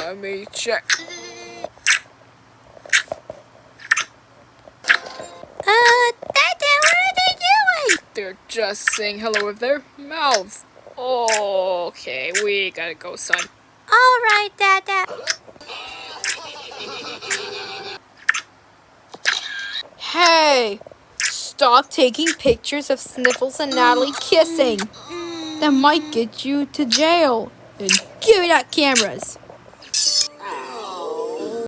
Let me check. Dada, what are they doing? They're just saying hello with their mouths. Okay, we gotta go, son. All right, Dada. Hey! Stop taking pictures of Sniffles and Natalie kissing. That might get you to jail. And give me that cameras.